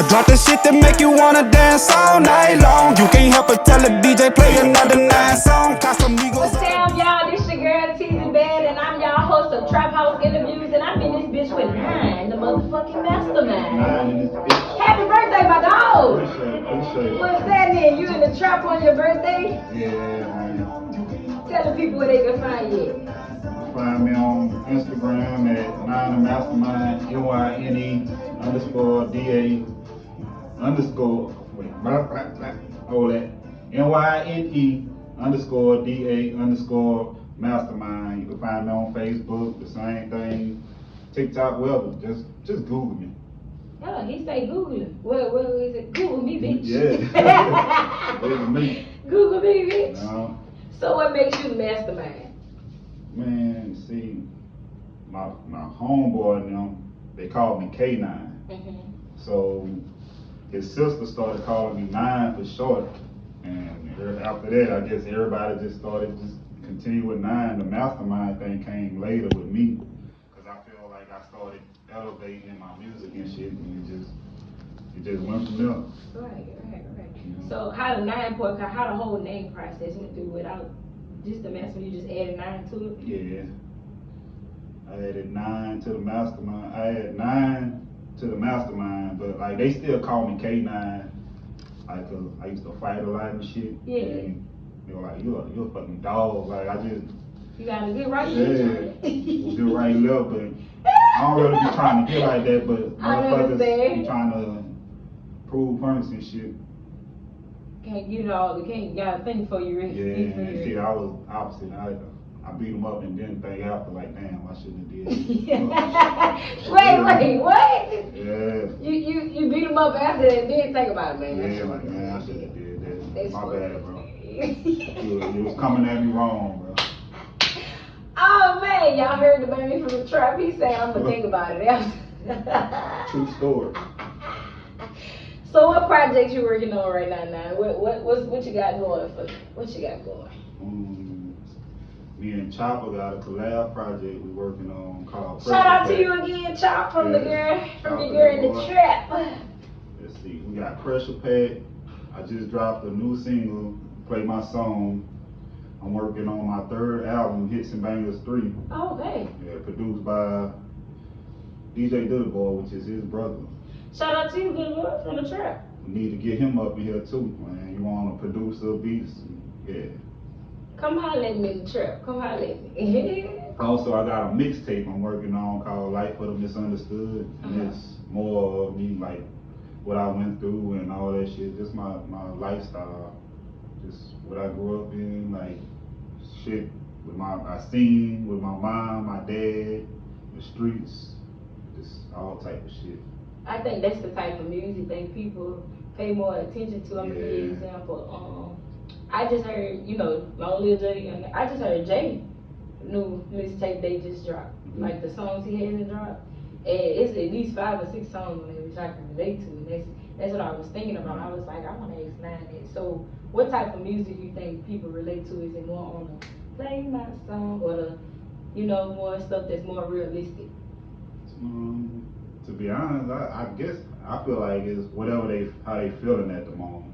drop the shit that make you wanna dance all night long. You can't help but tell the DJ play another 9 song. What's up, y'all? This your girl Teasy Bad, and I'm y'all host of Trap House Interviews, and I'm in this bitch with Nyne, the motherfucking mastermind. Happy birthday, my dog! Appreciate it. What's that then? You in the trap on your birthday? Yeah, man. Tell the people where they can find you. Find me on Instagram at Nyne Mastermind, NYNE_DA_Mastermind. You can find me on Facebook, the same thing, TikTok, whatever. Just Google me. Oh, he say Google it. What is it? Google me, bitch. Yeah. Google me. Google me, bitch. No. So what makes you the mastermind? Man, see, my homeboy and them, they called me K9. Mm-hmm. So his sister started calling me Nyne for short, and after that, I guess everybody just started continue with Nyne. The mastermind thing came later with me, because I feel like I started elevating in my music and shit, and it just went from there. Right. So how the Nyne podcast, how the whole name process went through without just the mastermind, you just added Nyne to it? Yeah. I added Nyne to the mastermind. I added Nyne to the mastermind, but like they still call me K9, like 'cause I used to fight a lot and shit. Yeah. And they were like, you're a fucking dog. Like I just. You gotta get right. Yeah. Get right left, but I don't really be trying to get like that. But motherfuckers be trying to prove points and shit. Can't get it all. You gotta think before you ready. Yeah, and see, I was opposite. I beat him up and didn't think after, like, damn, I shouldn't have did it. Wait, what? Yeah. You beat him up after that and didn't think about it, man. Yeah, like, man, I shouldn't have did that. That's My funny. bad, bro. You was coming at me wrong, bro. Oh, man, y'all heard the baby from the trap. He said, I'm gonna think about it after. True story. So what projects you working on right now, Nyne? What you got going for? What you got going? Me and Chopper got a collab project we working on called. Shout out to you again, Chop, from the girl, from your girl in the trap. Let's see, we got Pressure Pack. I just dropped a new single, Play My Song. I'm working on my third album, Hits and Bangers 3. Oh, okay. Yeah, produced by DJ Boy, which is his brother. Shout out to you, good Lord, from the trap. We need to get him up in here too, man. You want a producer, beats, yeah. Come holler at me in the trap. Come holler at me. Also, I got a mixtape I'm working on called Life for the Misunderstood. And it's more of me, like, what I went through and all that shit. Just my lifestyle. Just what I grew up in, like, shit I seen with my mom, my dad, the streets, just all type of shit. I think that's the type of music that people pay more attention to. I'm gonna give you an example. I just heard, Long Live Jay, and I just heard Jay new mixtape they just dropped. Mm-hmm. Like the songs he hasn't dropped. And it's at least 5 or 6 songs on there which I can relate to. And that's what I was thinking about. I was like, I wanna ask Nyne that. So what type of music you think people relate to? Is it more on the play my song or the, more stuff that's more realistic? To be honest, I guess I feel like it's whatever how they feeling at the moment.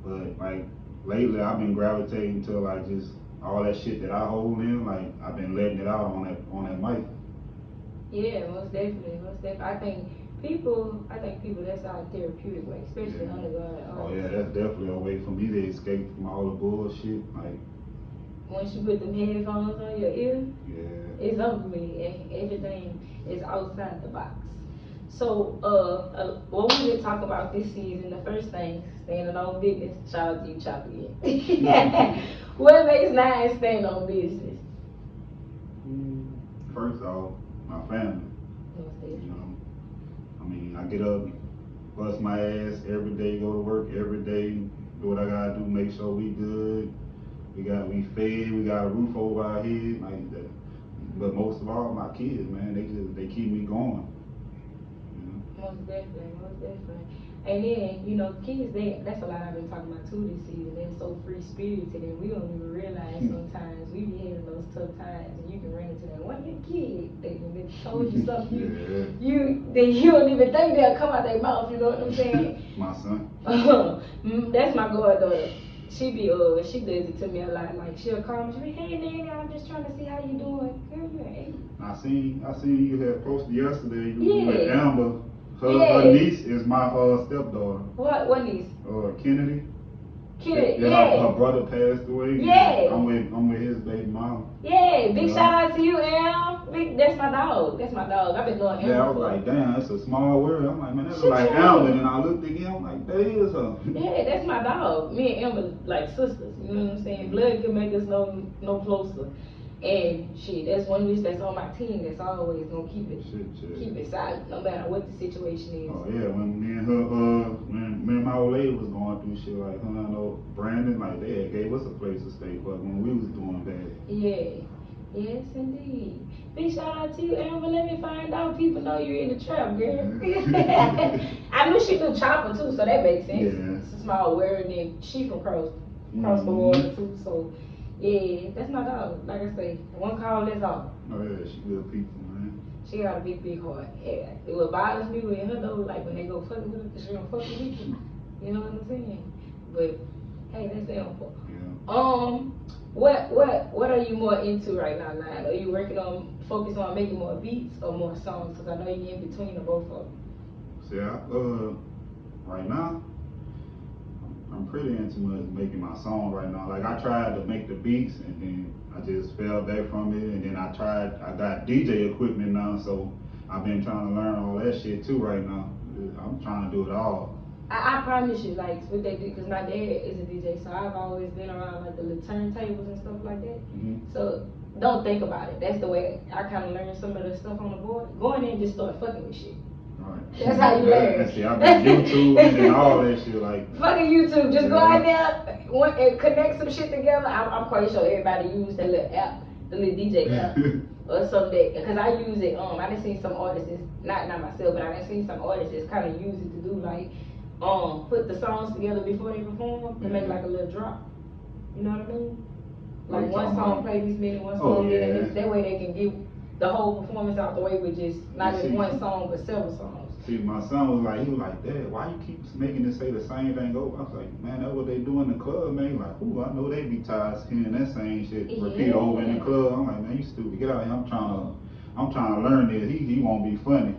But like lately, I've been gravitating to like just all that shit that I hold in. Like I've been letting it out on that mic. Yeah, most definitely. I think people that's our therapeutic way, especially under God. Oh yeah, that's definitely a way for me to escape from all the bullshit. Like once you put them headphones on your ear, it's over with, and everything is outside the box. So, what we did talk about this season, the first thing, standing on business. Shout out to you, Chop again. What makes Nyne stand on business? First off, my family. I mean, I get up, bust my ass every day, go to work every day, do what I gotta do, make sure we good. We fed, we got a roof over our head, like that. But most of all, my kids, man, they keep me going. Most definitely. And then, kids, that's a lot I've been talking about too this season. They're so free spirited and we don't even realize sometimes we be having those tough times and you can run into that one little kid that can be they told you something, you don't even think they'll come out their mouth, you know what I'm saying? My son. That's my goddaughter. She does it to me a lot. Like she'll call me, she'll be, hey Nanny, I'm just trying to see how you doing. Girl, you ain't. I seen you had posted yesterday. You Yeah. with Amber. Her niece is my stepdaughter. What niece? Kennedy. Yeah. Her brother passed away. Yeah. I'm with his baby mom. Yeah, big shout out to you, Em. That's my dog. I've been knowing Em. Yeah, I was like, damn, that's a small world. I'm like, man, that's like Amber. And I looked again, I'm like, that is her. Yeah, that's my dog. Me and Emma like sisters. You know what I'm saying? Blood can make us no closer. And shit, that's one wish that's on my team. That's always gonna keep it silent, no matter what the situation is. Oh yeah, when me and her, when my old lady was going through shit, like her and Brandon, like they had gave us a place to stay, but when we was doing bad. Yeah, yes indeed. Big shout out to you, Amber. Let me find out. People know you're in the trap, girl. I knew she knew Chopper too, so that makes sense. Yeah. It's a small world, and she from cross the water too, so. Yeah, that's my dog. Like I say, one call, that's all. Oh yeah, she good people, man. She got a big heart. Yeah. It would bothers me with her though, like when they go fucking with her, she don't fuck with people. You know what I'm saying? But hey, that's them. Yeah. What are you more into right now, Nyne? Are you focused on making more beats or more songs? Because I know you're in between of both of them. See, right now, I'm pretty into making my song right now. Like I tried to make the beats and then I just fell back from it, and then I got DJ equipment now, so I've been trying to learn all that shit too right now. I'm trying to do it all. I promise you, like what they do, because my dad is a DJ, so I've always been around like the little turntables and stuff like that. Mm-hmm. So don't think about it. That's the way I kind of learned some of the stuff on the board. Go in there and just start fucking with shit. Right. That's how you learn. See, I've been YouTubing and all that shit, like. Fucking YouTube. Just go out there and connect some shit together. I'm quite sure everybody use that little app, the little DJ app, or something. Because I use it. I done seen some artists, not myself, but I done seen some artists kind of use it to do like, put the songs together before they perform to make like a little drop. You know what I mean? Like one song play this minute, one song minute. That way they can get the whole performance out the way with just not just one song but several songs. See, my son was like, Dad, why you keep making it say the same thing over? I was like, man, that's what they do in the club, man. Like, ooh, I know they be tired of hearing that same shit repeat over in the club. I'm like, man, you stupid. Get out here. I'm trying to learn this. He won't be funny.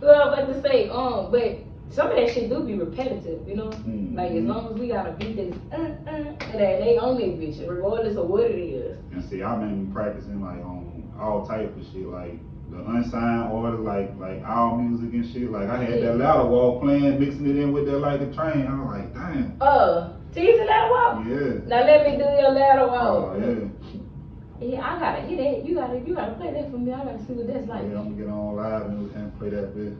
Well, but to say, but some of that shit do be repetitive, you know? Mm-hmm. Like, as long as we got a beat that's, they own that bitch, regardless of what it is. And see, I've been practicing, like, on all type of shit, like, the unsigned orders, like our music and shit. Like, I had that louder wall playing, mixing it in with that like a train. I was like, damn. Tease a ladder walk? Yeah. Now let me do your ladder walk. Oh, yeah. Yeah, I gotta hear that. You gotta play that for me. I gotta see what that's like. Yeah, I'm gonna get on live and play that bit.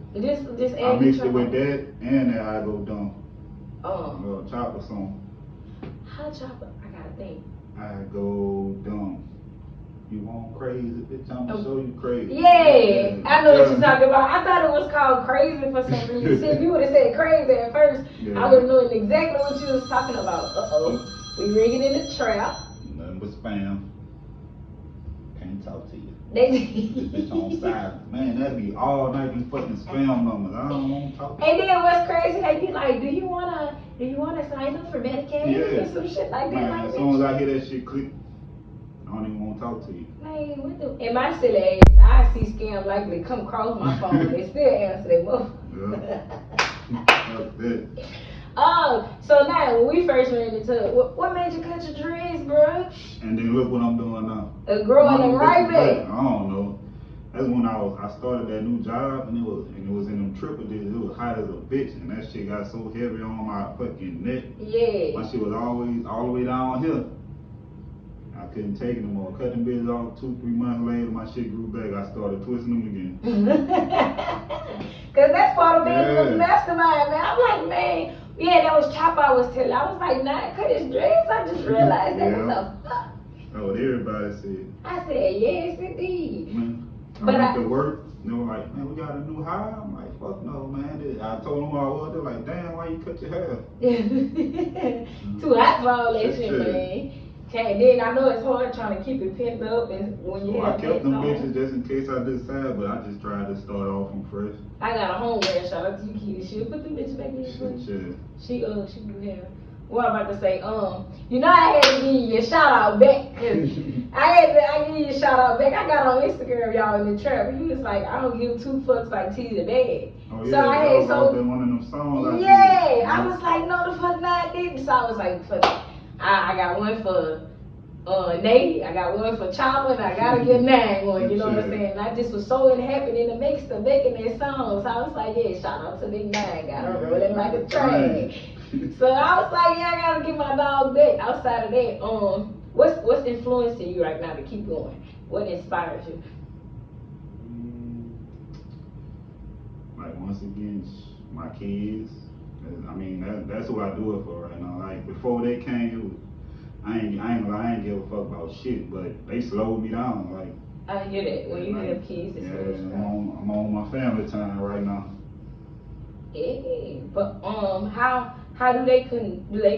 Just add I mixed it with that and that I Go Dumb. Chopper song. How Chopper? I gotta think. I Go Dumb. You want crazy, bitch? I'm gonna show you crazy. Yeah, I know what you're talking about. I thought it was called Crazy for some reason. See, if you would have said crazy at first, I would have known exactly what you was talking about. We rigging in the trap. Nothing but spam. Can't talk to you. They Bitch on silent. Man, that'd be all night these fucking spam numbers. I don't want to talk. And then what's crazy, they be like, do you wanna sign up for Medicaid or some shit like that? Man, like as soon as I hear that shit click, I don't even want to talk to you. Man, what the? In my silly ass, I see scam likely come across my phone and they still answer their motherfucker. Yeah. That's it. So now when we first ran into it, what made you cut your dreads, bro? And then look what I'm doing now. Growing them right back. I don't know. That's when I started that new job, and it was in them triple digits. It was hot as a bitch, and that shit got so heavy on my fucking neck. Yeah. My shit was always all the way down here. I couldn't take it no more. Cut them bitches off 2-3 months later, my shit grew back. I started twisting them again. Cause that's part of being a mastermind, man. I'm like, man, that was Chop I was telling. I was like, nah, cut his dreads. I just realized that. What the fuck? Oh, what everybody said. I said, yes, indeed. Man, I went to work. They were like, man, we got a new hire. I'm like, fuck no, man. I told them who I was. They're like, damn, why you cut your hair? Too hot for all that shit, man. Okay, then I know it's hard trying to keep it pinned up and when you So I have kept that them song. bitches just in case I decide, but I just tried to start off from fresh. I got a homeware, shout out to you, Keita. She'll put them bitches back in for you. Shit. She do have. What I'm about to say, you know I had to give you a shout out back, cause I give you a shout out back. I got on Instagram, y'all, in the trap, and he was like, I don't give two fucks like T the bag. Oh yeah, So I that had was out there one of them songs. yeah, I was like, no the fuck not, I didn't. So I was like, fuck it. I got one for Nyne, I got one for Chopper, and I gotta get Nyne one, you know what I'm saying? And I just was so happy in the mix of making that song, so I was like, yeah, shout out to Big Nyne, got her rolling like a train. So I was like, yeah, I gotta get my dog back. Outside of that, what's influencing you right now to keep going? What inspires you? Like once again, my kids. I mean, that's who I do it for right now. Like before they came, I ain't give a fuck about shit, but they slowed me down. Like I hear that when you have kids. It's I'm on my family time right now. Yeah, but how do they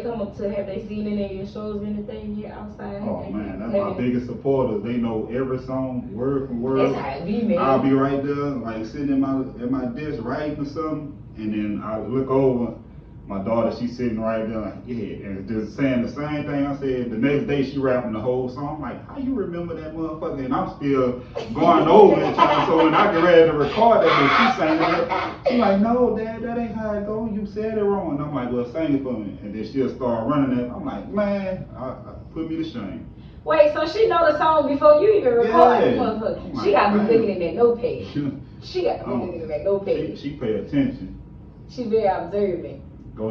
come up to, have they seen any of your shows, anything yet outside? Oh man, that's my biggest supporters. They know every song word for word. That's how it be, man. I'll be right there, like sitting at my desk writing or something, and then I look over. My daughter, she's sitting right there, like, yeah, and just saying the same thing I said. The next day, she rapping the whole song. I'm like, how you remember that motherfucker? And I'm still going over it, so when I get ready to record that, she's saying that. She's like, no, Dad, that ain't how it go. You said it wrong. And I'm like, well, sing it for me. And then she'll start running it. I'm like, man, put me to shame. Wait, so she know the song before you even record it, motherfucker? Oh She got me God. looking in that notepad. She got me looking in that notepad. She pay attention. She very observant. Get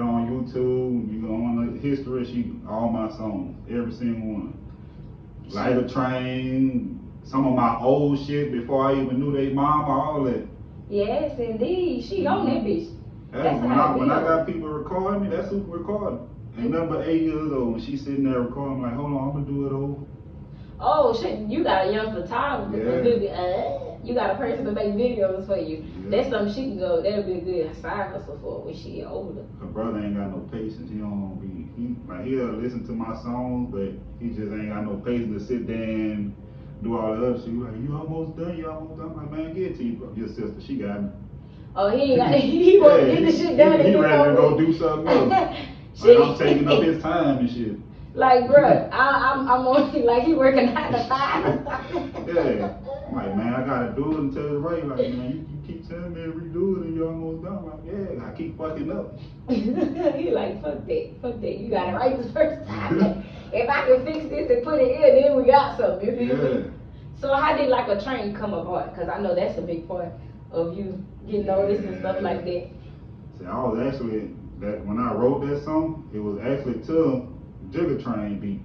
on YouTube, you go on the history, all my songs, every single one. Like a Train, some of my old shit before I even knew they mama, all that. Yes, indeed. She on that bitch. That's when I got people recording me, that's who recording. And number 8 years old, when she sitting there recording, I'm like, hold on, I'm gonna do it over. Oh shit, you got a young photographer. Yeah. You got a person to make videos for you. Yeah. That's something she can go, that'll be a good side hustle for when she get older. Her brother ain't got no patience. He'll listen to my songs, but he just ain't got no patience to sit there and do all the other shit. Like, you almost done. I'm like, man, get it to you, bro. Your sister, she got me. Oh, he won't get the shit done. He ready to go do something else. Like, I'm taking up his time and shit. Like, bruh, I'm on, like, he working 9 to 5. Yeah. I'm like, man, I gotta do it until it's right. Like, man, you keep telling me to redo it and you're almost done. I'm like, yeah, I keep fucking up. He like, fuck that. You got it right the first time. If I can fix this and put it in, then we got something. You feel me? So how did like a train come apart? Because I know that's a big part of you getting noticed and stuff like that. See, I was actually, when I wrote that song, it was actually to Jigga Train beat.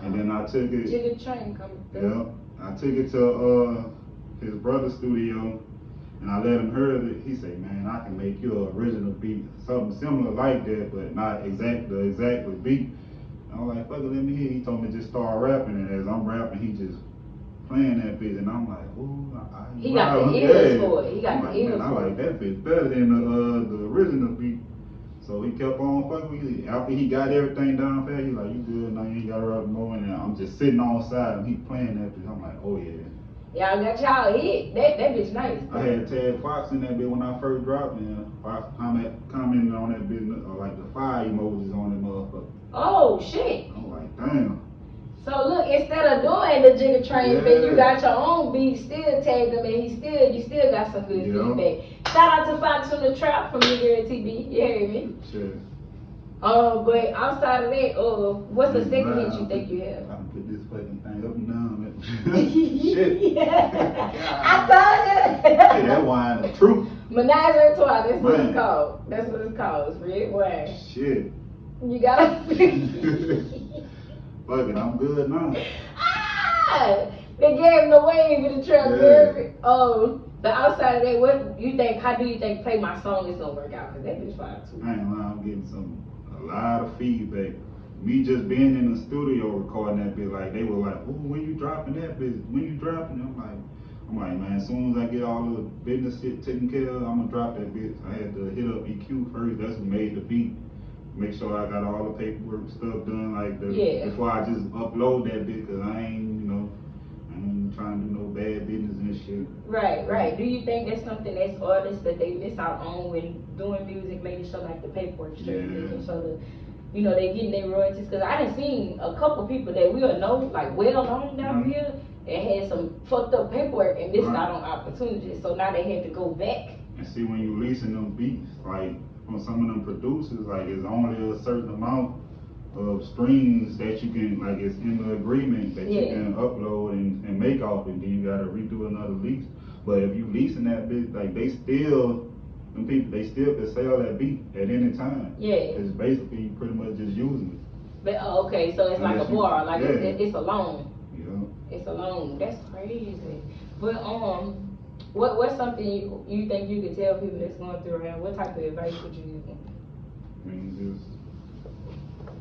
And then I took it. Jigga Train coming through. Yeah. I took it to his brother's studio and I let him hear it. He said, man, I can make you an original beat, something similar like that, but not exactly beat. And I was like, fuck it, let me hear. He told me just start rapping, and as I'm rapping, he just playing that bitch, and I'm like, ooh, he got the ears for it. I like that bitch better than the original beat. So he kept on fucking with me. After he got everything down pat, he like, you good, now you ain't gotta rap more. And I'm just sitting on side and he playing that bitch. I'm like, oh yeah. Y'all got y'all hit. That bitch nice. I had Tad Fox in that bitch when I first dropped it. Fox commented on that bitch, like the fire emojis on that motherfucker. Oh shit. I'm like, damn. So look, instead of doing the Jigga Train thing, you got your own beat, still tagged him, and you still got some good feedback. Shout out to Fox from the Trap from here at TB. You heard me? Sure. But outside of that, what's the second hit you think you have? I can put this fucking thing up and down. Shit. I told you. Hey, that wine is true. Menage a trois, that's what it's called. That's what it's called. It's red wine. Shit. You gotta Fuck it, I'm good now. They gave him the wave in the trap, baby. But outside of that, how do you think Play My Song is gonna work out? Cause that bitch fire too. I ain't lying, I'm getting a lot of feedback. Me just being in the studio recording that bit, like they were like, "Ooh, when you dropping that bitch? When you dropping?" I'm like, man, as soon as I get all the business shit taken care of, I'm gonna drop that bitch. I had to hit up EQ first. That's who made the beat. make sure I got all the paperwork stuff done, like before I just upload that bit, cause I ain't, I ain't trying to do no bad business and shit. Right. Do you think that's something as artists that they miss out on when doing music, making sure like the paperwork straight, making sure the, they getting their royalties? Cause I done seen a couple people that we all know, like well known down here, and had some fucked up paperwork and missed out on opportunities. So now they had to go back. And see, when you leasing them beats, like from some of them producers, like it's only a certain amount of streams that you can, like it's in the agreement that you can upload and make off, and then you gotta redo another lease. But if you leasing that bit, like them people, they still can sell that beat at any time. Yeah. It's basically pretty much just using it. But okay, so it's like a bar, like it's a loan. Yeah. It's a loan. That's crazy. But what's something you think you could tell people that's going through around? What type of advice would you give them? I mean, just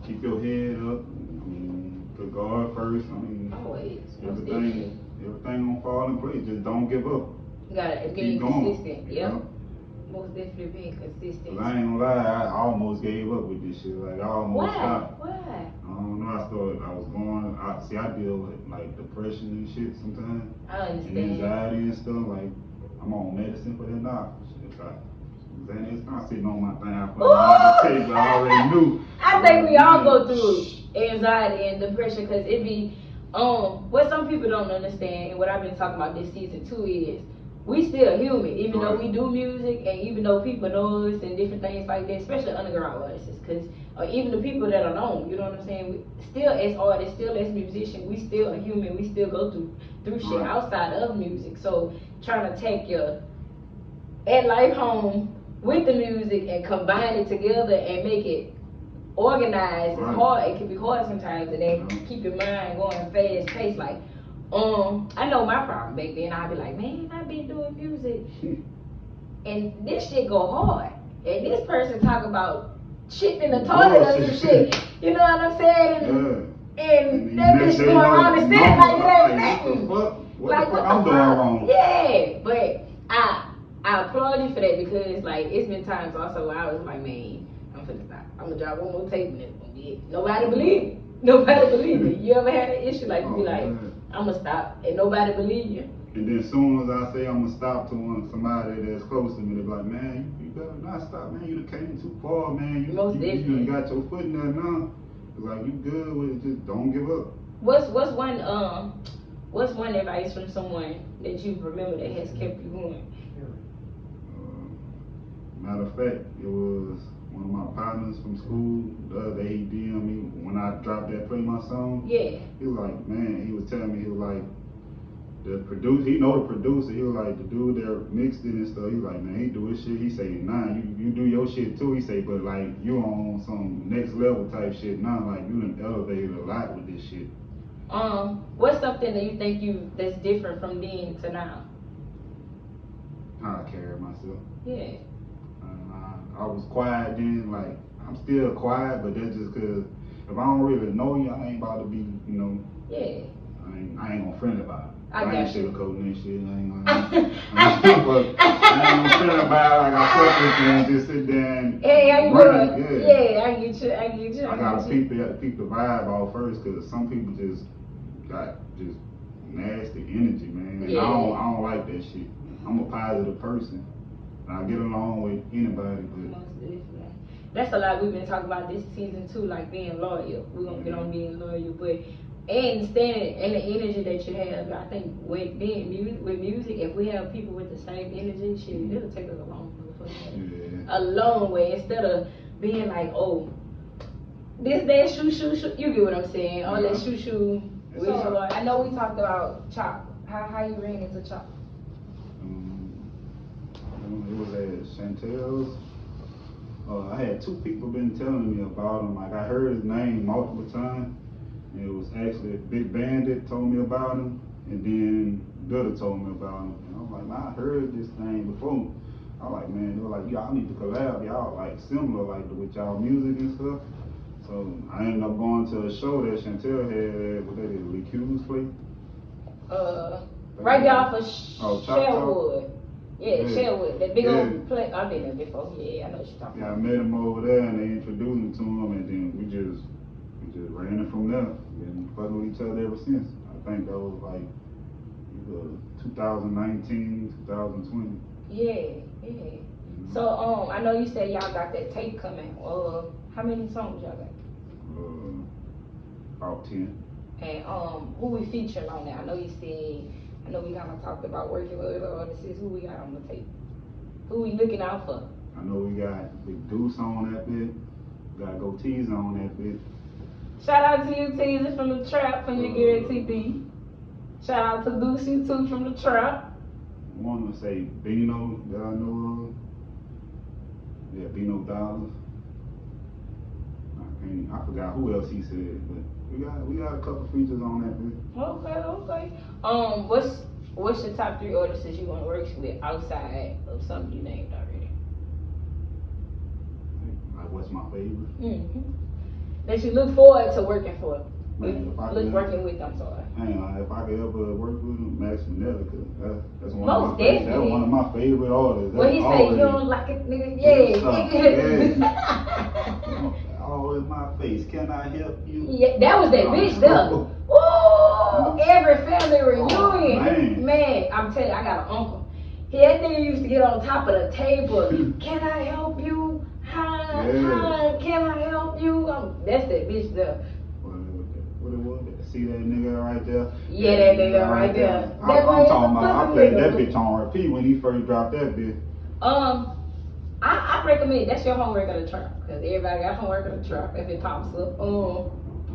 keep your head up. I mean, put God first. I mean, always. Everything gonna fall in place. Just don't give up. You gotta be consistent. Yep. Most definitely being consistent. I ain't gonna lie, I almost gave up with this shit. Like I almost stopped. Why? I don't know. I deal with like depression and shit sometimes. I understand. And anxiety and stuff. Like I'm on medicine for that now. It's not sitting on my thing. I put on the tape. I already knew. I think we all go through anxiety and depression because it be what some people don't understand and what I've been talking about this season too is we still human, even though we do music and even though people know us and different things like that, especially underground artists, because even the people that are known, you know what I'm saying? We, still as artists, still as musicians, we still are human. We still go through shit outside of music. So trying to take your at life home with the music and combine it together and make it organized is hard. It can be hard sometimes, and then keep your mind going fast paced. Like, I know my problem back then. I'd be like, man, I've been doing music, and this shit go hard, and this person talk about shit in the toilet or some shit. You know what I'm saying? And that bitch going around the city like it ain't nothing. What the fuck I'm doing wrong? Yeah, but I applaud you for that because like it's been times also where I was like, man, I'm finna stop. I'm gonna drop one more tape and it's gonna be it. Nobody believe it. Nobody believe it. You ever had an issue like you be like, I'm gonna stop and nobody believe you? And then as soon as I say I'm gonna stop to somebody that's close to me, they be like, man, you better not stop, man. You done came too far, man. You done got your foot in there now. It's like you good with it, just don't give up. What's one advice from someone that you remember that has kept you going? Matter of fact, it was one of my partners from school. The other day he DM'd me when I dropped that Play My Song. Yeah. He was like, man, he was telling me, he was like, the producer, he know the producer, he was like, the dude that mixed it and stuff, he was like, man, he do his shit. He say, nah, you do your shit too. He say, but like, you on some next level type shit now, like, you done elevated a lot with this shit. What's something that you think that's different from then to now? How I carry myself. Yeah. I was quiet then, like, I'm still quiet, but that's just cause if I don't really know you, I ain't about to be, Yeah. I ain't gonna friend about it. I ain't sugarcoating this shit. I ain't gonna friend about it. Like I fuck with you and just sit there and how you run. Yeah, I get you. I gotta peep the vibe out first, cause some people just got just nasty energy, man. And I don't like that shit. I'm a positive person. I get along with anybody, but most definitely. That's a lot we've been talking about this season too, like being loyal. We're gonna get on being loyal, but and standing and the energy that you have. I think with music, if we have people with the same energy, shit, it'll take us a long way. A long way. Instead of being like, oh, that shoo. You get what I'm saying? All that shoo. So, I know we talked about Chop. How you ran into Chop? It was at Chantel's. I had two people been telling me about him. Like I heard his name multiple times. And it was actually Big Bandit told me about him, and then Dutta told me about him. And I was like, man, I heard this thing before. I was like, man, they were like, y'all need to collab. Y'all like similar like with y'all music and stuff. So I ended up going to a show that Chantel had. What that is, Lee Q's place. Right there off of Sherwood. Yeah, Yeah. Sherwood, that big Yeah. old play. I've been there before. Yeah, I know what you're talking Yeah, I about. met him over there and they introduced me to him and then we just ran it from there. Been fucking with each other ever since. I think that was like 2019, 2020. Yeah, yeah. So I know you said y'all got that tape coming. How many songs y'all got? About 10. And who we featuring on there? I know you said. I know we kind of talked about working with other artists. Who we got on the tape? Who we looking out for? I know we got Big Deuce on that bit. We got Goatees on that bit. Shout out to you, Teaser, from the Trap, from your guarantee. Shout out to Lucy, too, from the Trap. I want to say Bino that I know of. Yeah, Bino Dollars. I forgot who else he said, but we got a couple features on that bit. Okay. What's your top 3 artists that you want to work with outside of some you named already? Like what's my favorite? Mm-hmm. That you look forward to working for. Man, Working with, I'm sorry. Man, if I could ever work with him, Max Manella, cause that's one Most of my favorite. That's definitely. one of my favorite artists. When he say you don't like it, nigga, Yeah. All in my face. Can I help you? Yeah, that was that bitch there. Ooh, every family reunion. Man, I'm telling you, I got an uncle. That nigga used to get on top of the table. Can I help you? Hi, can I help you? That's that bitch there. What it was? See that nigga right there? Yeah, that nigga right there. I'm talking about, I played that bitch on repeat when he first dropped that bitch. I recommend, that's your homework of the trap, because everybody got homework of the trap if it pops up.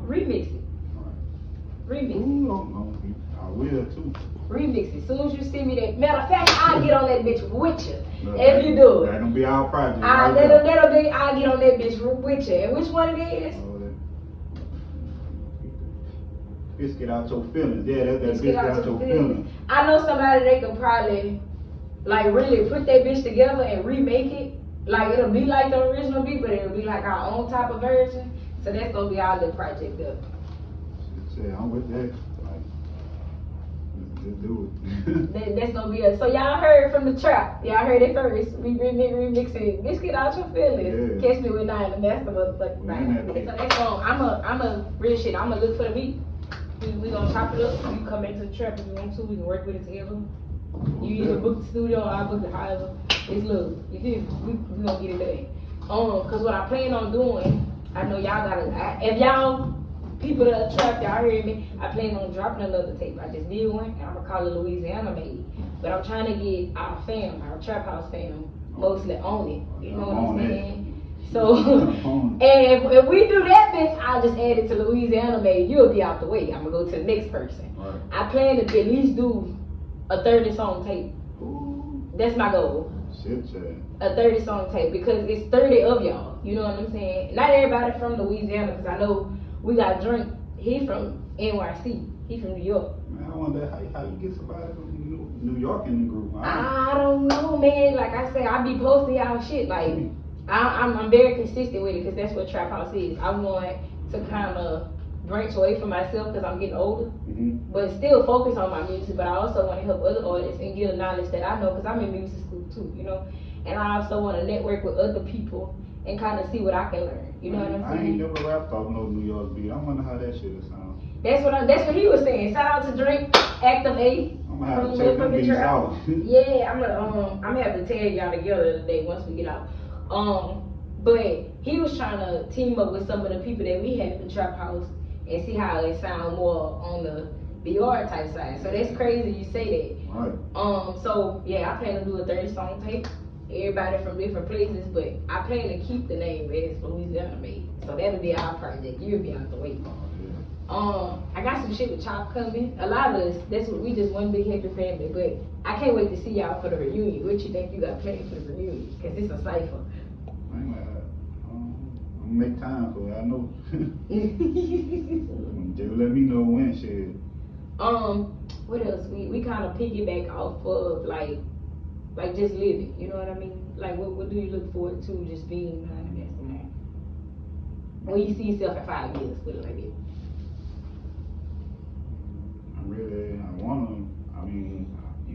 Remix it. Ooh, I will too. Remix it. As soon as you see me that, matter of fact, I'll get on that bitch with you. If you do it. That's gonna be our project. I'll get on that bitch with you. And which one it is? Biscuit out your feelings. Yeah, that's that biscuit out your feelings. I know somebody that can probably like really put that bitch together and remake it. Like it'll be like the original beat, but it'll be like our own type of version. So that's gonna be our little project up. Yeah, I'm with that. Like, let's do it. That's gonna be us. So y'all heard from the Trap. Y'all heard it first. We remix it. Biscuit out your feelings. Yeah. Catch me with Nyne, the master motherfucking Nyne. So that's I'm a real shit. I'm gonna look for the beat. We gonna chop it up. You come into the Trap if you want to. We can work with it together. You either book the studio or I book it, however. It's love. You feel me? We gonna get it done. Cause what I plan on doing, I know y'all gotta. If y'all people that are Trap, y'all heard me. I plan on dropping another tape. I just did one, and I'm gonna call it Louisiana Made. But I'm trying to get our fam, our Trap House fam, mostly on it. You know what I'm saying? So, and if we do that bitch, I'll just add it to Louisiana Made. You'll be out the way. I'm gonna go to the next person. Right. I plan to at least do a 30-song tape. Ooh. That's my goal. Shit, Chad. A 30-song tape because it's 30 of y'all. You know what I'm saying? Not everybody from Louisiana, because I know we got Drink. He from NYC. He from New York. Man, I wonder how you get somebody from New York in the group. I don't know, man. Like I said, I be posting y'all shit. Like I'm very consistent with it because that's what Trap House is. I want to kind of branch away from myself because I'm getting older, but still focus on my music. But I also want to help other artists and get the knowledge that I know because I'm in music school too, you know. And I also want to network with other people and kind of see what I can learn. You know what I'm saying? I ain't never rapped off no New York beat. I wonder how that shit sound. That's what he was saying. Shout out to Drink, Active A. I'm gonna have to check them beats out. Yeah, I'm gonna have to tag y'all together today once we get out. But he was trying to team up with some of the people that we had in the Trap House and see how it sound more on the BR type side. So that's crazy you say that. Right. So yeah, I plan to do a 30-song tape. Everybody from different places, but I plan to keep the name as Louisiana Made. So that'll be our project. You'll be out the way. I got some shit with Chop coming. A lot of us, that's what we just one big happy family. But I can't wait to see y'all for the reunion. What you think you got planned for the reunion? Cause it's a cipher. I'm gonna make time for it. I know. Just let me know when shit. What else? We kind of piggyback off of like just living. You know what I mean? Like what do you look forward to just being behind the Mastermind? When you see yourself in 5 years, put it like that.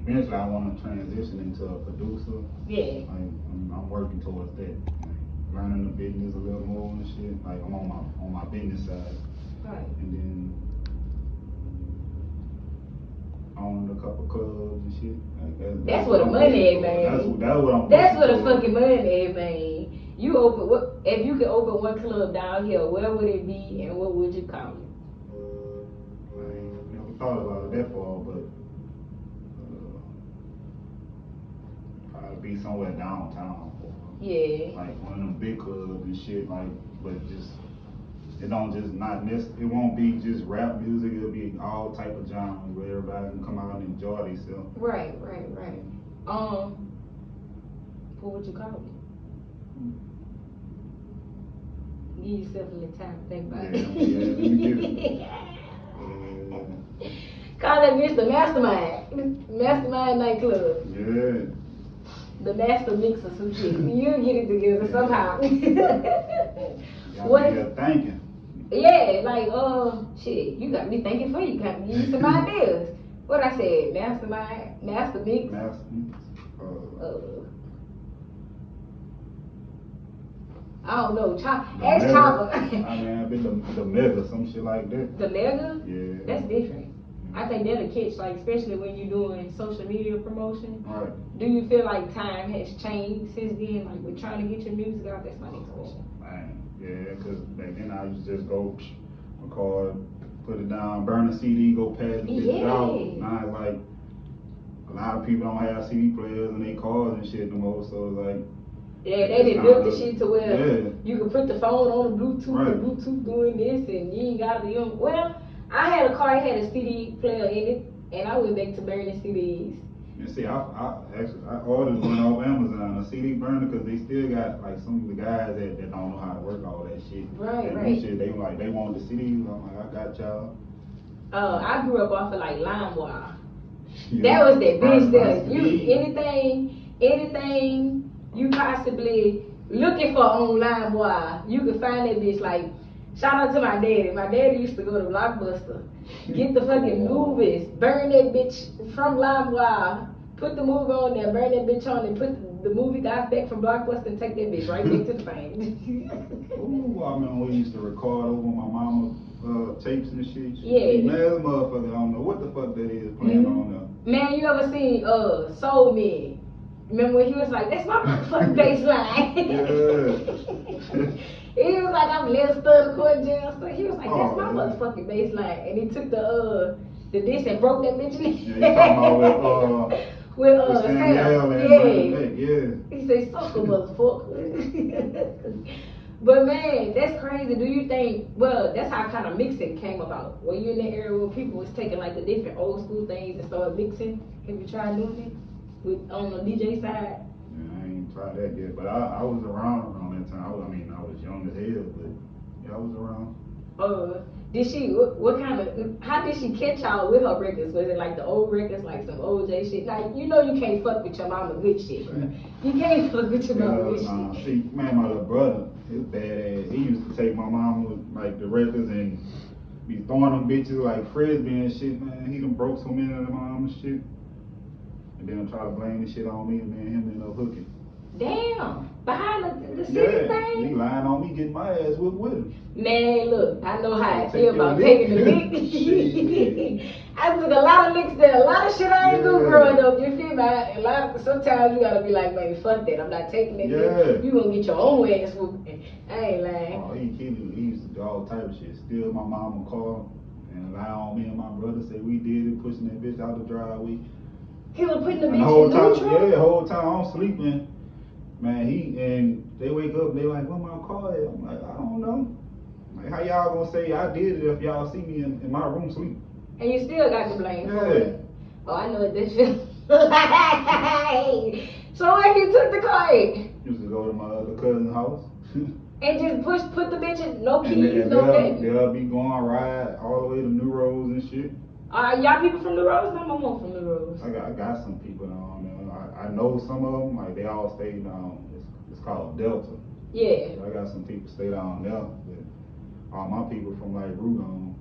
eventually I want to transition into a producer. Yeah. Like I'm working towards that. Like, learning the business a little more and shit. Like I'm on my business side. Right. And then owning a couple clubs and shit. Like that's where the money at, man. That's what I'm. That's where the fucking money at, man. You open what? If you could open one club down here, where would it be and what would you call it? I ain't never thought about it that far, but probably be somewhere downtown. Yeah. Like one of them big clubs and shit. Like, but just it don't just not it won't be just rap music. It'll be all type of genres where everybody can come out and enjoy themselves. Right. What would you call it? Give yourself a little time to think about it. Yeah, let me get it. Call that bitch the Mastermind. Mastermind nightclub. Yeah. The master mix or some shit. You'll get it together somehow. What? You're thinking. Yeah, like, shit, you got me thinking for you. Got me give me some ideas. What I said, Mastermind, Master Mix. Master Mix. I don't know. Ask Mega. Chopper. I mean, I've been the Mega, some shit like that. The Mega? Yeah. That's different. I think that'll catch, like, especially when you're doing social media promotion. Right. Do you feel like time has changed since then? Like, with trying to get your music out? That's my next question. Man, yeah, because back then I used to just go record, put it down, burn a CD, go pass the bitch out. Now it's like, a lot of people don't have CD players in their cars and shit no more, so it's like, yeah, they done built the shit to where yeah. you can put the phone on the Bluetooth, Right. the Bluetooth doing this, and you ain't got to, well, I had a car, it had a CD player in it, and I went back to burning CDs. And see, I ordered one off Amazon, a CD burner, because they still got, like, some of the guys that don't know how to work all that shit. Right. Shit, they want the CDs, I'm like, I got y'all. I grew up off of, like, LimeWire. Yeah. That was that bitch there. CD. Anything you possibly looking for on LimeWire, you can find that bitch. Like, shout out to my daddy. My daddy used to go to Blockbuster, get the fucking movies, burn that bitch from LimeWire, put the movie on there, burn that bitch on, and put the movie guys back from Blockbuster and take that bitch right back to the bank. Ooh, I remember we used to record over my mama's tapes and shit. Yeah. Man, that motherfucker, I don't know what the fuck that is playing on there. Man, you ever seen Soul Man? Remember when he was like, that's my motherfucking bass line? Yeah. He was like, I'm Lester, the court jail. So he was like, that's my motherfucking bass line. And he took the disc and broke that bitch in. Yeah, you talking about with Sam. Yeah. He said, suck a motherfucker. But man, that's crazy. Do you think, well, that's how kind of mixing came about. Were you in the era where people was taking like the different old school things and started mixing? Have you tried doing it? On the DJ side? Yeah, I ain't tried that yet, but I was around that time. I was young as hell, but yeah, I was around. Did she, what kind of, how did she catch y'all with her records? Was it like the old records, like some OJ shit? Like, you know you can't fuck with your mama good shit, bro. You can't fuck with your mama good shit. See, man, my little brother, his badass, he used to take my mama with, like, the records and be throwing them bitches like frisbee and shit, man. He done broke so many of them mama shit. And then try to blame the shit on me, and then him end up hooking. Damn, behind the city thing? He lying on me, getting my ass whipped with him. Man, look, I know how I feel about taking the lick. I took a lot of licks there, a lot of shit I ain't do growing up, you feel me? Sometimes you gotta be like, man, fuck that, I'm not taking that. Yeah. You gonna get your own ass whooped. I ain't lying. Oh, he used to do all type of shit. Steal my mama car and lie on me and my brother, say we did it, pushing that bitch out the driveway. He was putting the bitch in neutral? Yeah, the whole time I'm sleeping. Man, they wake up, they like, where my car at? I'm like, I don't know. Like, how y'all gonna say I did it if y'all see me in my room sleep? And you still got the blame for it. Oh, I know what this shit. So where he took the car at? Used to go to my other cousin's house. And just put the bitch in, no keys, no nothing. They'll be going ride all the way to New Roads and shit. Y'all people from New Roads? I'm one from New Roads. I got some people down there. I know some of them, like they all stay down. It's called Delta. Yeah. So I got some people stay down there. But all my people from like Rudon.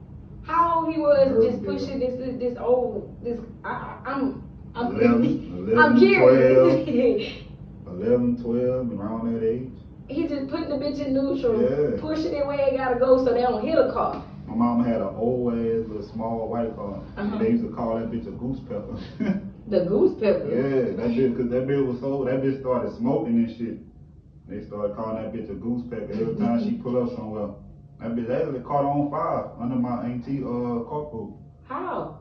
How old he was just pushing this old, I'm I'm 11, curious. 11, 12, around that age. He just put the bitch in neutral, Yeah. pushing it where it gotta go so they don't hit a car. My mama had an old ass little small white car. They used to call that bitch a goose pepper. The goose pepper? Yeah, that bitch, cause that bitch was so, that bitch started smoking and shit. They started calling that bitch a goose pepper. Every time she pull up somewhere, that bitch actually caught on fire under my auntie carport. How?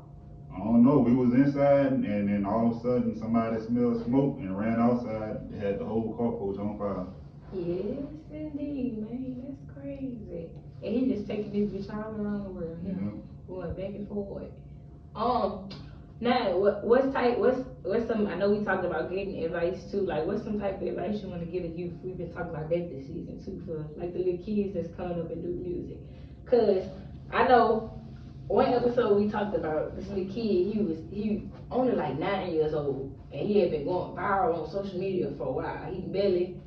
I don't know. We was inside, and then all of a sudden somebody smelled smoke and ran outside. They had the whole carport on fire. Yes, indeed, man. That's crazy. And he just taking this bitch all around the world. Yeah. Going back and forth. Now, what's some? I know we talked about getting advice too. Like, what's some type of advice you want to give a youth? We've been talking about that this season too, for like the little kids that's coming up and do music. Cause I know one episode we talked about this little kid. He only like 9 years old, and he had been going viral on social media for a while. He barely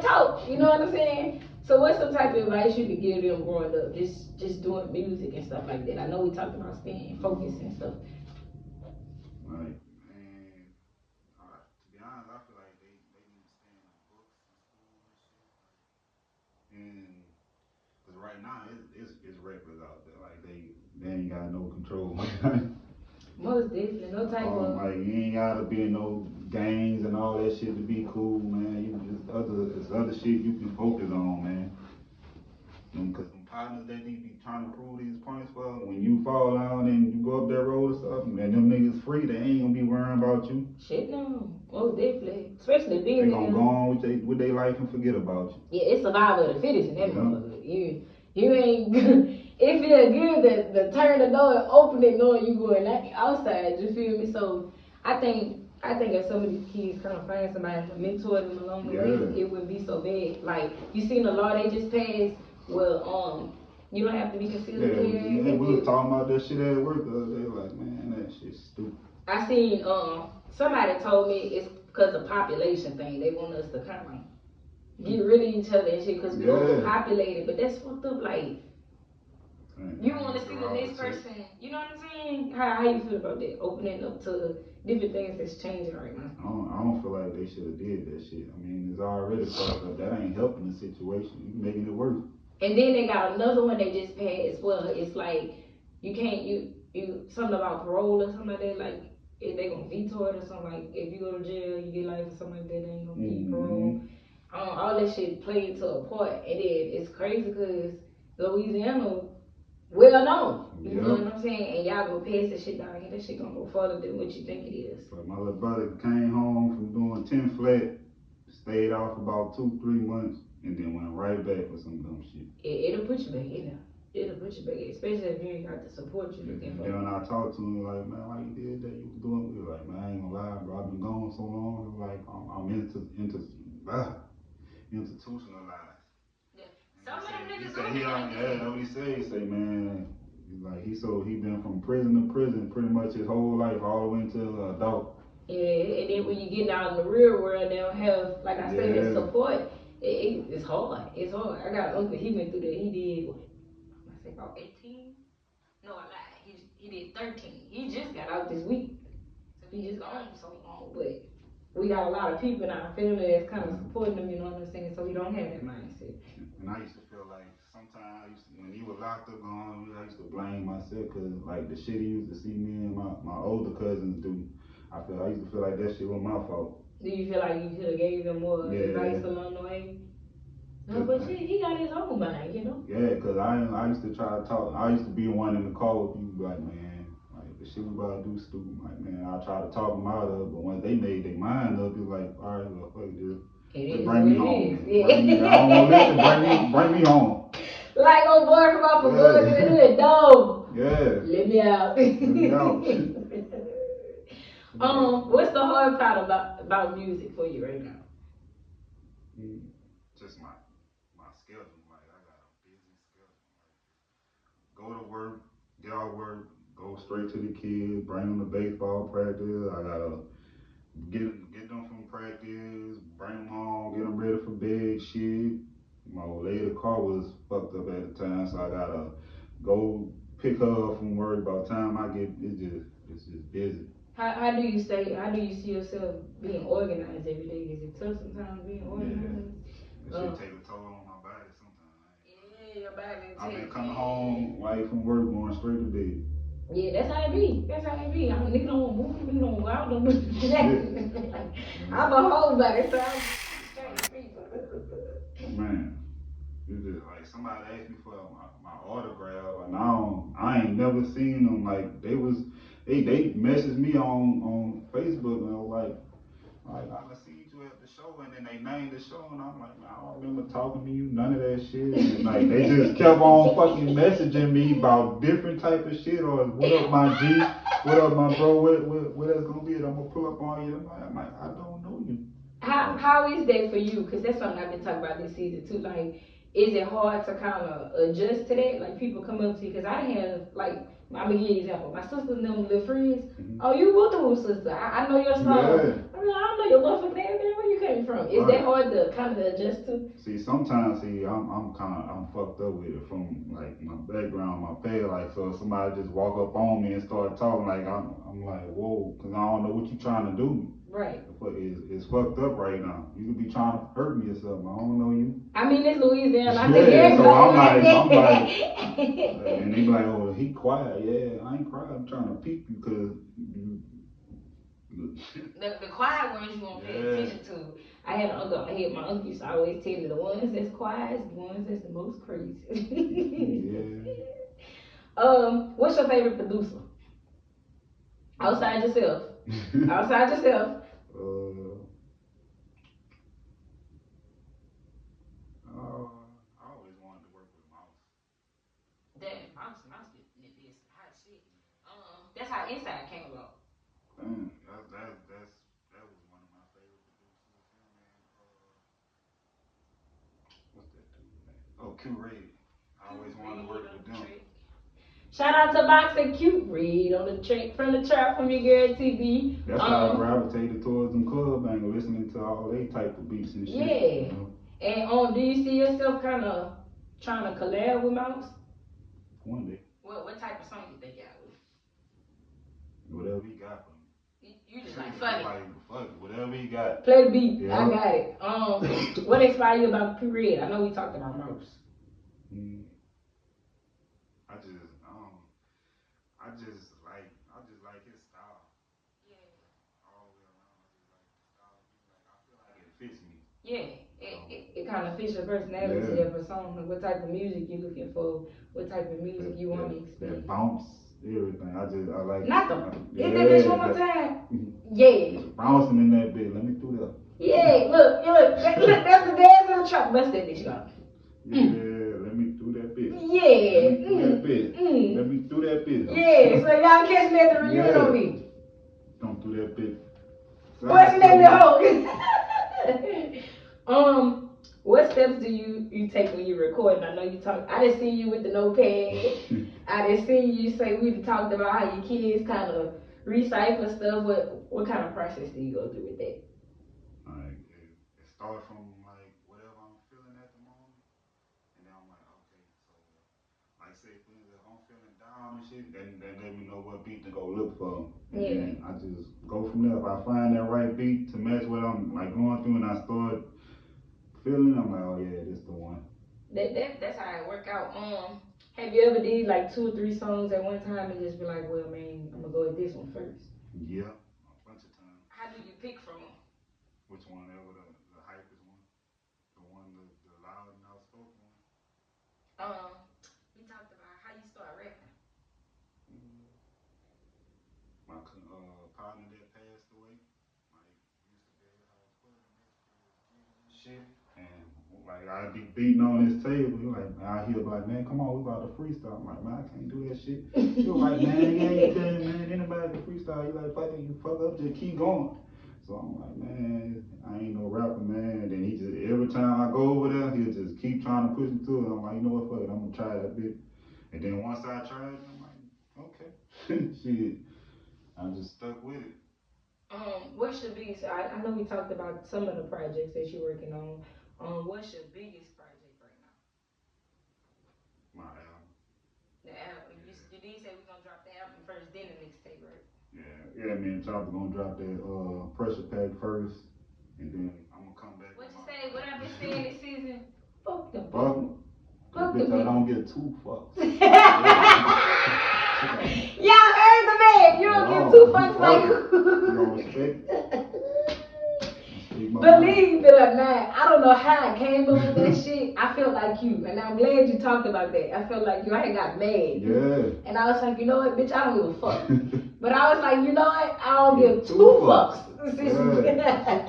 talk. You know what I'm saying? So what's some type of advice you could give them growing up, just doing music and stuff like that? I know we talked about staying focused and stuff. Like, man, to be honest, I feel like they need to stay in the books and school and shit. Like, and cause right now it's reckless out there. Like they ain't got no control. Most definitely, no type of. Like you ain't gotta be in no gangs and all that shit to be cool, man. It's other shit you can focus on, man. Cause them partners that they be trying to prove these points for, when you fall down and you go up that road or something, and them niggas free, they ain't gonna be worrying about you. Shit no, most definitely, especially being. They gonna go on with their life and forget about you. Yeah, it's survival of the fittest in that motherfucker. You ain't. It feel good to turn the door and open it knowing you going outside. You feel me? So I think if some of these kids kind of find somebody to mentor them along the way, it wouldn't be so bad. Like you seen the law they just passed. Well, you don't have to be concealed carry. Yeah, we was talking about that shit at work the other day. Like, man, that shit's stupid. I seen somebody told me it's because of population thing. They want us to kind of get rid of each other and shit because we overpopulated. But that's fucked up. Like. You want to see the next person, you know what I'm saying? How you feel about that? Opening up to different things that's changing right now. I don't feel like they should have did that shit. I mean, it's already fucked up. That ain't helping the situation. You making it worse. And then they got another one they just passed. Well, it's like you can't you something about parole or something like that. Like if they gonna veto it or something, like if you go to jail, you get life or something like that. They ain't gonna give you parole. All that shit played into a part, and then it's crazy because Louisiana. Well known, you know what I'm saying? And y'all gonna pass this shit down here. That shit gonna go further than what you think it is. But my little brother came home from doing 10 flat, stayed off about 2-3 months, and then went right back for some dumb shit. It'll put you back in there. It'll put you back in, especially if you ain't got the support you looking for. And then when I talked to him, like, man, why you did that? You was doing it. Like, man, I ain't gonna lie, bro. I've been gone so long. Like, I'm institutionalized. Some of them niggas do that's what he said. He say, man, he been from prison to prison pretty much his whole life, all the way until adult. Yeah, and then when you get out in the real world, they don't have, like I said, that support. It's hard. It's hard. I got an uncle, he went through that. He did, what? I say about 18? No, I lied. He did 13. He just got out this week. So he just gone so long. But we got a lot of people in our family that's kind of supporting him, you know what I'm saying? So he don't have that mindset. And I used to feel like sometimes when he was locked up gone, I used to blame myself because like the shit he used to see me and my older cousins do, I used to feel like that shit was my fault. Do you feel like you could have gave him more advice along the way? No, but he got his own mind, you know? Yeah, because I used to try to talk. I used to be the one in the call with people like, man, like the shit we about to do stupid. Like, man, I try to talk them out of it, but once they made their mind up, it's like, all right, well, fuck this. Bring me home. Yeah. I don't want to listen. Bring me home. Like old boy from off of Bugs in the hood, dog. Yeah. Let me out. Let me out. What's the hard part about music for you right now? Just my schedule. Like I got a busy schedule. Like, go to work, get off work, go straight to the kids, bring them to baseball practice. I gotta get them from practice, bring them home, get them ready for bed, shit. My old lady car was fucked up at the time, so I gotta go pick her up from work. By the time I get, it's just busy. How do you stay? How do you see yourself being organized every day? Is it tough sometimes being organized? That shit take a toll on my body sometimes. Yeah, your body I be take. coming home like from work going straight to bed. Yeah, that's how it be. That's how it be. I'm nigga don't move, nigga don't go out, don't do nothing. I'm a homebody, so I'm straight free. Man, it's just like somebody asked me for my autograph, and I ain't never seen them. Like they messaged me on Facebook, and I was like I done seen you at the show, and then they named the show, and I'm like, man, I don't remember talking to you, none of that shit. And like they just kept on fucking messaging me about different type of shit, or what up my G, what up my bro, what that's gonna be? I'm gonna pull up on you. I'm like, I don't know you. How is that for you? Because that's something I've been talking about this season too. Like, is it hard to kind of adjust to that? Like, people come up to you because I have like, I'm gonna give you an example. My sister's and them little friends. Mm-hmm. Oh, you Woohoo sister? I know your song. Yeah. I mean, I know your motherfucking name. Where you came from? Is that hard to kind of adjust to? See, sometimes I'm fucked up with it from like my background, my past. Like, so if somebody just walk up on me and start talking, like I'm like, whoa, because I don't know what you trying to do. Right. It's fucked up right now. You could be trying to hurt me or something. I don't know you. I mean, it's Louisiana. I think yeah, so I'm like, and they be like, oh, he quiet. Yeah, I ain't quiet. I'm trying to peep you because you. The quiet ones you won't pay attention to. I had my uncle used to always tell me the ones that's quiet is the ones that's the most crazy. Yeah. What's your favorite producer? Outside yourself. Outside yourself. I always wanted to work with Mouse. Damn, Mouse is hot shit. That's how Inside came about. That was one of my favorite producers. Him and what's that dude's name? Oh, Q-Rated. I always wanted to work with them. Shout out to Box and Cute Read on the track from the trap from your girl TV. That's how I gravitated towards them club bangers, listening to all they type of beats and shit. Yeah. You know? And do you see yourself kind of trying to collab with Mouse? One day. What type of song you think y'all would? Whatever he got for me. You just like fuck it. Like fuck it, whatever he got. Play the beat. Yeah. I got it. What inspired you about Q-Red? I know we talked about Mouse. I just like his style. Yeah. All the way around, I just like his style. Like I feel like it fits me. Yeah, it kind of fits your personality of a song. What type of music you looking for? What type of music you want to experience? That bounce, everything. I like. Not the. Hit that bitch one more time. Yeah. Bouncing in that bitch. Let me do that. Yeah, look. That's the dance of the trap. Bust that bitch up. Yeah, let me do that bitch. Yeah. Let me do that bitch. Let me do that bitch. Yeah, so y'all catch me at the reunion on me. Don't do that bitch. What's your name, hoe? What steps do you take when you're recording? I know you talk. I didn't see you with the notepad. I didn't see you say we talked about how your kids kind of recycle stuff. What kind of process do you go through with that? Like it starts from like whatever I'm feeling at the moment, and then I'm like, okay, so like say for instance, if I'm feeling down and shit, then let me know what beat to go look for, and then I just go from there. If I find that right beat to match what I'm like going through, and I start feeling, I'm like, oh yeah, this the one. That's how it work out. Have you ever did like 2 or 3 songs at one time and just be like, well, man, I'm gonna go with this one first? Yeah, a bunch of times. How do you pick from them? Which one ever the hypest one? The one the loud and outspoken one? We talked about how you start rapping. My partner that passed away, like used to be at his house putting shit, and like I'd be beating on his table. He like, I hear like, man, come on, we about to freestyle. I'm like, man, I can't do that shit. He was like, man, you ain't telling man, anybody can freestyle. You like, fuck it, you fuck up, just keep going. So I'm like, man, I ain't no rapper, man. And then he just every time I go over there, he'll just keep trying to push me to it. I'm like, you know what, fuck it, I'm gonna try that bit. And then once I tried it, I'm like, okay, shit. I just stuck with it. What's your biggest? I know we talked about some of the projects that you're working on. What's your biggest project right now? My album. The album. You did say we're gonna drop the album first, then the mixtape, right? Yeah, man, Chopper gonna drop that pressure pack first, and then I'm gonna come back. What you say? What I've been saying this season? Fuck them. Fuck. Fuck Bitch, them. I don't get 2 fucks. Y'all heard the man. You don't get 2 fucks like you don't respect. Believe it or not, I don't know how I came up with that shit. I felt like you, and I'm glad you talked about that. I felt like you. I had got mad. Yeah. And I was like, you know what, bitch, I don't give a fuck. But I was like, you know what, I don't give 2 fucks. Yeah.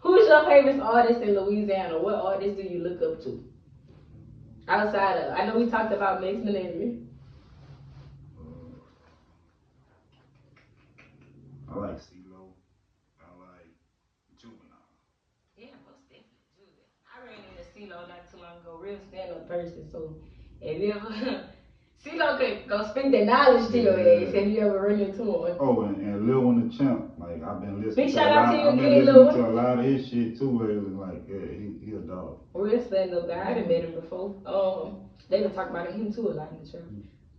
Who's your favorite artist in Louisiana? What artist do you look up to? Outside of, I know we talked about Max Millennium. I like CeeLo. I like Juvenile. Yeah, most definitely. Juvenile. I ran into CeeLo not too long ago, real stand-up person. So if you ever, CeeLo could go speak the knowledge to your ass if you ever run into him. Oh, and Lil One the Champ. Like I've been listening. Big shout out to you I've been again, listening Lil. to a lot of his shit too. Where it was like, yeah, he a dog. Real stand-up guy. I haven't met him before. They been talking about him too a lot in the church.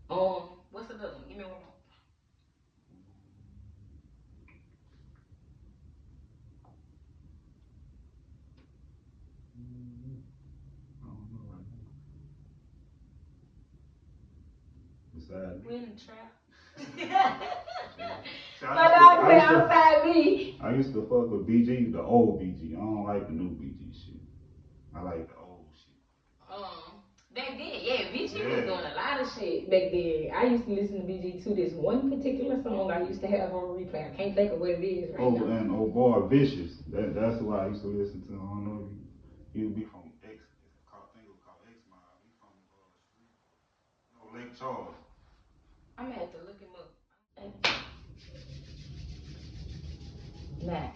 What's the other one? Give me one more. Beside We in the trap. I My dog said outside me. I used to fuck with BG, the old BG. I don't like the new BG shit. I like the old shit. Back then, yeah, BG was doing a lot of shit back then. I used to listen to BG too. This one particular song I used to have on replay. I can't think of what it is right now. And oh boy, Vicious. That's who I used to listen to. I don't know if you be from X. I think it was called X Mile. He from Lake Charles. I'm gonna have to look him up. Nah.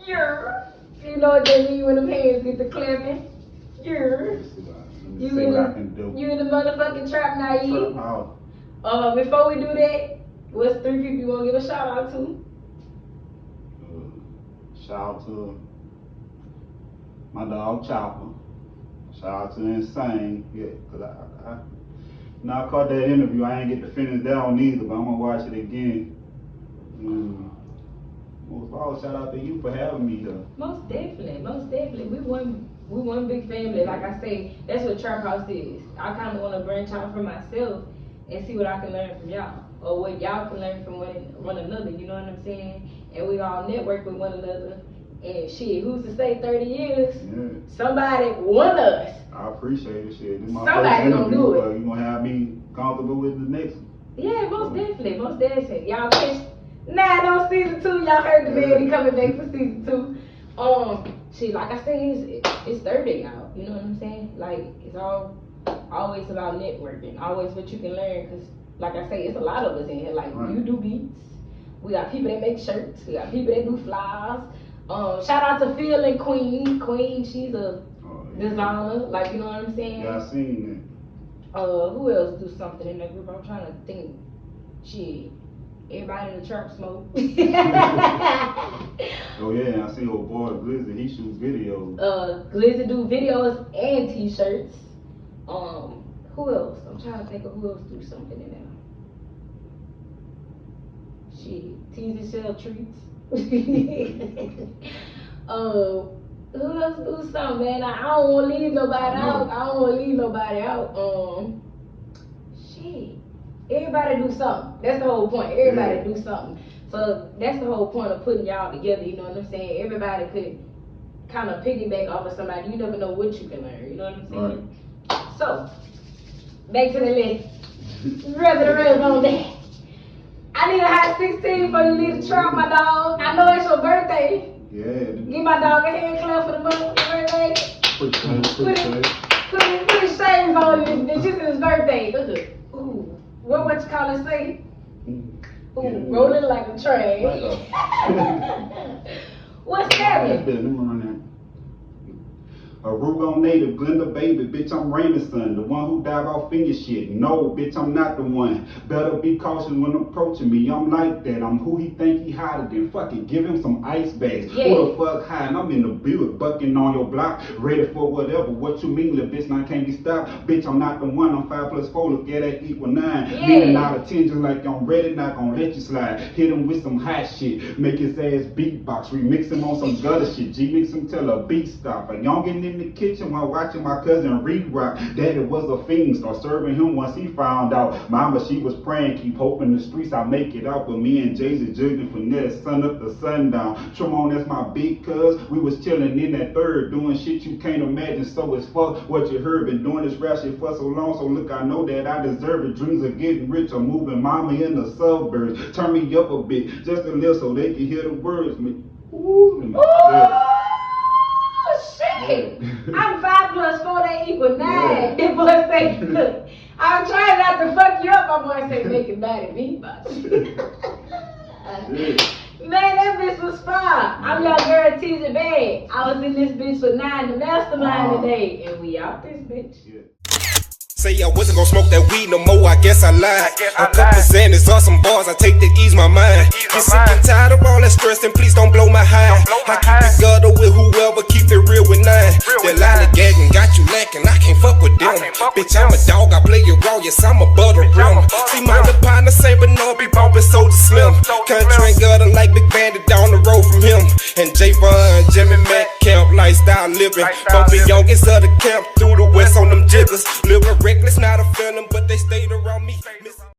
Yeah. You know what that mean when them hands get to clapping? Yeah. You in the motherfucking trap Nyne. Before we do that, what's 3 people you wanna give a shout out to? Shout out to my dog Chopper. Shout out to Insane. Yeah, cause I caught that interview. I ain't get to finish that one either, but I'm gonna watch it again. Most of all, shout out to you for having me here. Most definitely. We one big family. Like I say, that's what Trap House is. I kind of want to branch out for myself and see what I can learn from y'all, or what y'all can learn from one another. You know what I'm saying? And we all network with one another. And shit, who's to say 30 years? Yeah. Somebody, one of us. I appreciate it. Shit, this is my Somebody first gonna do it. You gonna have me comfortable with the next one? Yeah, most definitely. Y'all catch 9 on season 2. Y'all heard the man be coming back for season 2. Shit, like I said, it's 30 out. You know what I'm saying? Like it's always about networking. Always what you can learn. Cause like I say, it's a lot of us in here. Like you do beats. We got people that make shirts. We got people that do flyers. Shout out to Phil and Queen. Queen, she's a designer. Like you know what I'm saying? Yeah, I seen that. Who else do something in that group? I'm trying to think. Shit. Everybody in the trap smoke. Oh yeah, I see old boy Glizzy, he shoots videos. Glizzy do videos and t-shirts. Who else? I'm trying to think of who else do something in there. Shit, Teasy sell treats. Who else do something, man? I don't want to leave nobody out. Shit. Everybody do something. That's the whole point. Everybody do something. So that's the whole point of putting y'all together. You know what I'm saying? Everybody could kind of piggyback off of somebody. You never know what you can learn. You know what I'm saying? Right. So back to the list. Rather on that. I need a hot 16 for you leave the trap, my dog. I know it's your birthday. Yeah. Give my dog a hand clap for the motherfucking birthday. Put his shades on. It's just his birthday. Ooh. What you call it say? Ooh, rolling like a train. What's happening? A Rugal native, Glenda baby, bitch, I'm Raymond's son, the one who dive off in your shit. No, bitch, I'm not the one. Better be cautious when approaching me. I'm like that. I'm who he think he hotter than. Fuck it, give him some ice bags. Yeah. Who the fuck high? And I'm in the build, bucking on your block, ready for whatever. What you mean, little bitch? I can't be stopped. Bitch, I'm not the one. I'm 5 + 4. Look at that equal 9. Yeah. Meaning out of 10, just like I'm ready, not gonna let you slide. Hit him with some hot shit. Make his ass beatbox. Remix him on some gutter shit. G-mix him till a beat stop. A youngin' in the kitchen while watching my cousin re-rock. Daddy was a fiend. Start serving him once he found out. Mama, she was praying, keep hoping the streets I make it out. But me and Jay-Z jugging finesse, sun up to sundown. Tremon, that's my big cuz. We was chilling in that third, doing shit you can't imagine. So it's fuck what you heard. Been doing this rap shit for so long. So look, I know that I deserve it. Dreams of getting rich or moving mama in the suburbs. Turn me up a bit, just a little so they can hear the words. Ooh, yeah. Shit! I'm 5 + 4, they equal 9. That boy say, look, I'm trying not to fuck you up. My boy say, make it bad at beatbox. Man, that bitch was fire. I'm your girl, Teaser Bag. I was in this bitch with Nyne, the Mastermind today, and we out this bitch. Say I wasn't gonna smoke that weed no more, I guess I lied. A couple Xanax or some bars I take to ease my mind. Get sick and tired of all that stress and please don't blow my high. I keep it gutter with whoever, keep it real with Nyne. That line of gagging got you lacking, I can't fuck with them. Bitch, I'm a dog, I play it raw, yes, I'm a butter rum. See my little partner Saint Bernard be bumping Soldier Slim. Country and gutter like Big Bandit down the road from him. And Javon, Jimmy Mack, camp lifestyle living. Bumping youngest of the camp through the west on them jiggers. Living reckless, not a feeling, but they stayed around me.